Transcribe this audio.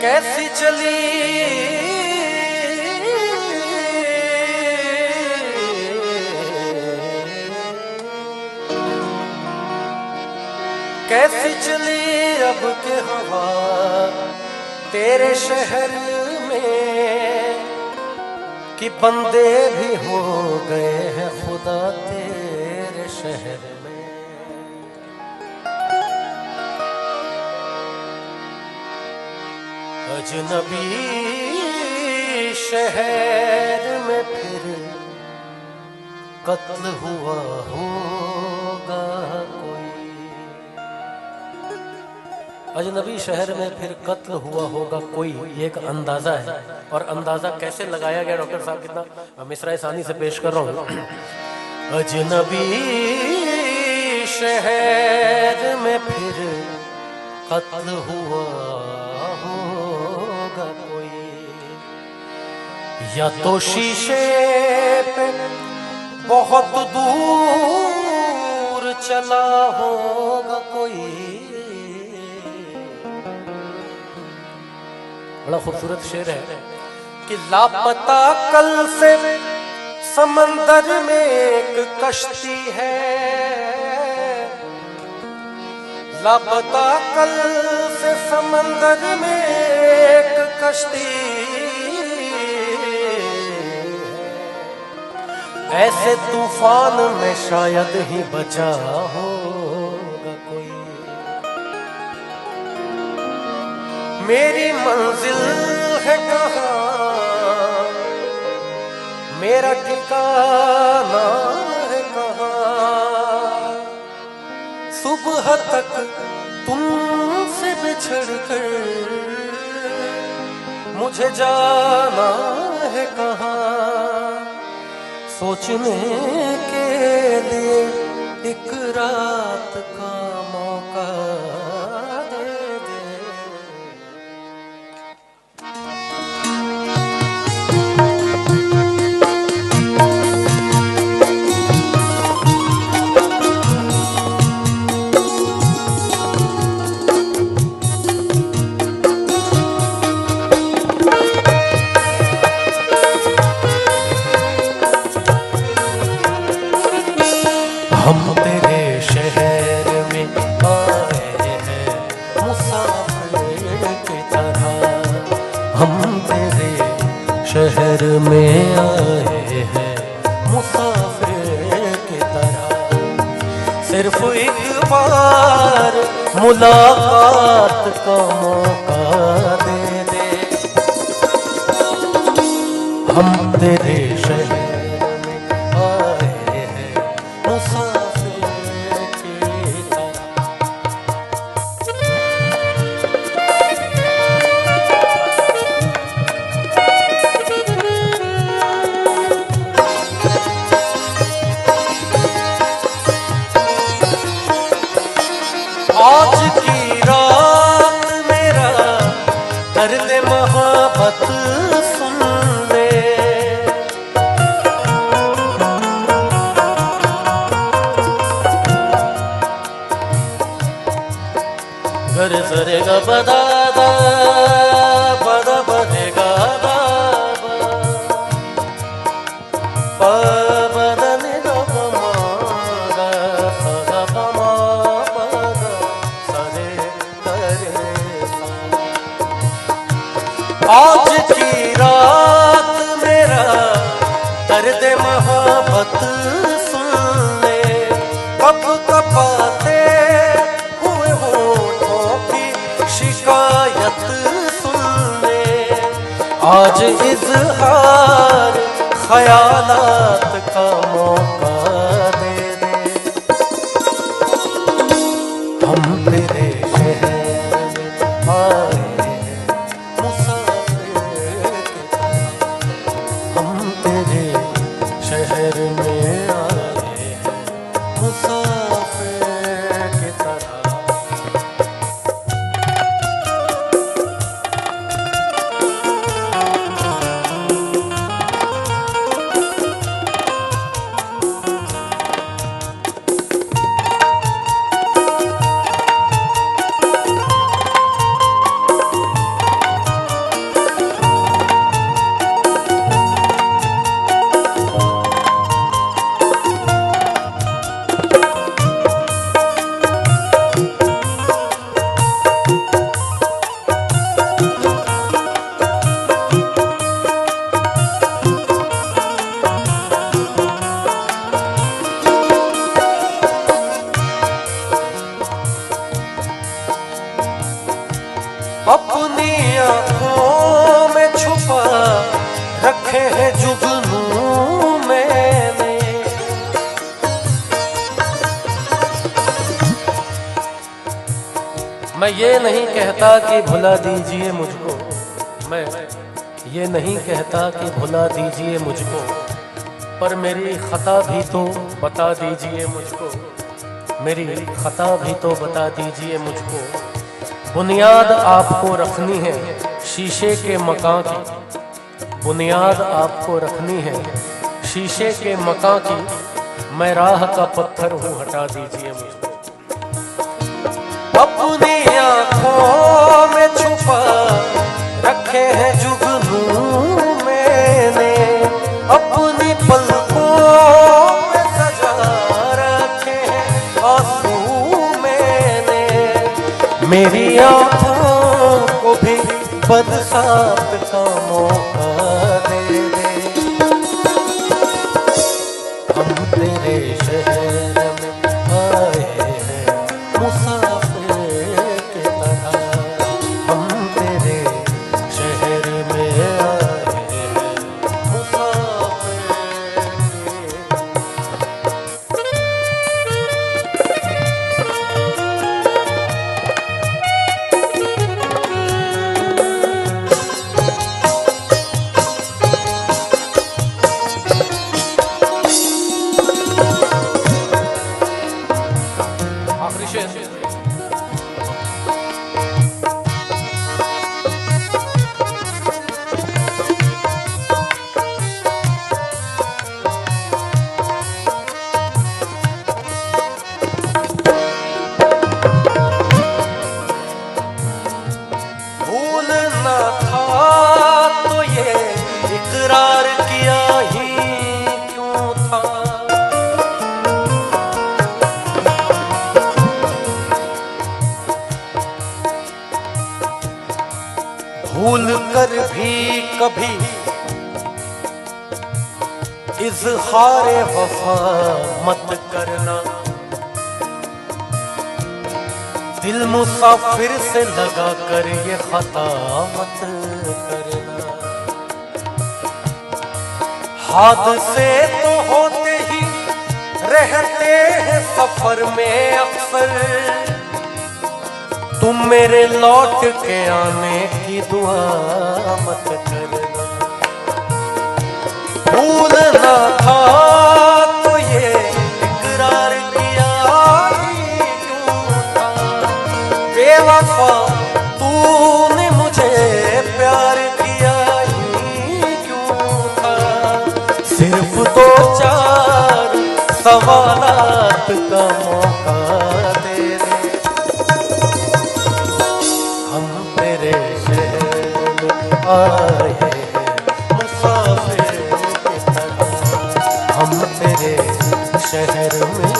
कैसी चली कैसी चली अब के हवा तेरे शहर में कि बंदे भी हो गए हैं खुदा तेरे शहर में। अजनबी शहर में फिर कत्ल हुआ होगा कोई। अजनबी शहर में फिर कत्ल हुआ होगा कोई, ये एक अंदाजा है। और अंदाजा कैसे लगाया गया डॉक्टर साहब, कितना मिसरा सानी से पेश कर रहा हूँ। अजनबी शहर में फिर कत्ल हुआ होगा कोई, या तो शीशे पे बहुत दूर चला होगा कोई। बड़ा खूबसूरत शेर है कि लापता कल से समंदर में एक कश्ती है, लापता कल से समंदर में एक कश्ती है, ऐसे तूफान में शायद ही बचा होगा कोई। मेरी मंजिल है कहाँ, मेरा ठिकाना है कहाँ, सुबह तक तुमसे बिछड़ कर मुझे जाना है कहाँ। सोचने के लिए एक रात का मौका दे दे। हम तेरे शहर में आए हैं मुसाफिर की तरह, हम तेरे शहर में आए हैं मुसाफिर की तरह। सिर्फ एक बार मुलाकात का मौका दे दे। हम तेरे शहर आज की रात मेरा दर्द मोहब्बत सुन ले, घर सरेगा बदादा बदा बदेगा आज की रात मेरा दर्द मोहब्बत सुन ले, कब कपाते हुए होठों की शिकायत सुन ले। आज इजहार ख्यालात का मौका दे दे। हम तेरे शहर में आए शहर में आए हैं मुसाफिर की तरह। अपनी आंखों में छुपा रखे हैं जुगनू मैंने। मैं ये नहीं कहता कि भुला दीजिए मुझको, मैं ये नहीं कहता कि भुला दीजिए मुझको, पर मेरी खता भी तो बता दीजिए मुझको, मेरी खता भी तो बता दीजिए मुझको। बुनियाद आपको रखनी है शीशे के मकान की, बुनियाद आपको रखनी है शीशे के मकान की, मैं राह का पत्थर हूँ हटा दीजिए मुझको। अपनी आंखों में छुपा रखे हैं जुगनू मैंने, अपनी पलकों में सजा रखे हैं आंसू मैंने। मेरी आंखों को भी बरसात का मौका दे दे, हम तेरे शहर में आए हैं मुसाफिर की तरह, हम तेरे शहर में आए हैं मुसाफिर। आखिरी शेर। भूलना था तो ये इकरार किया ही क्यों था, भूल कर भी कभी इज़हार वफा मत करना, दिल मुसाफिर से लगा कर ये खता मत करना। हादसे तो होते ही रहते हैं सफर में अक्सर, तुम मेरे लौट के आने की दुआ मत करना। भूलना था तो ये इकरार किया ही क्यों था, बेवफा तूने मुझे प्यार किया ही क्यों था। सिर्फ दो चार सवालात का मौका दे दे, हम तेरे शहर में आए हैं मुसाफिर की तरह, हम तेरे शहर में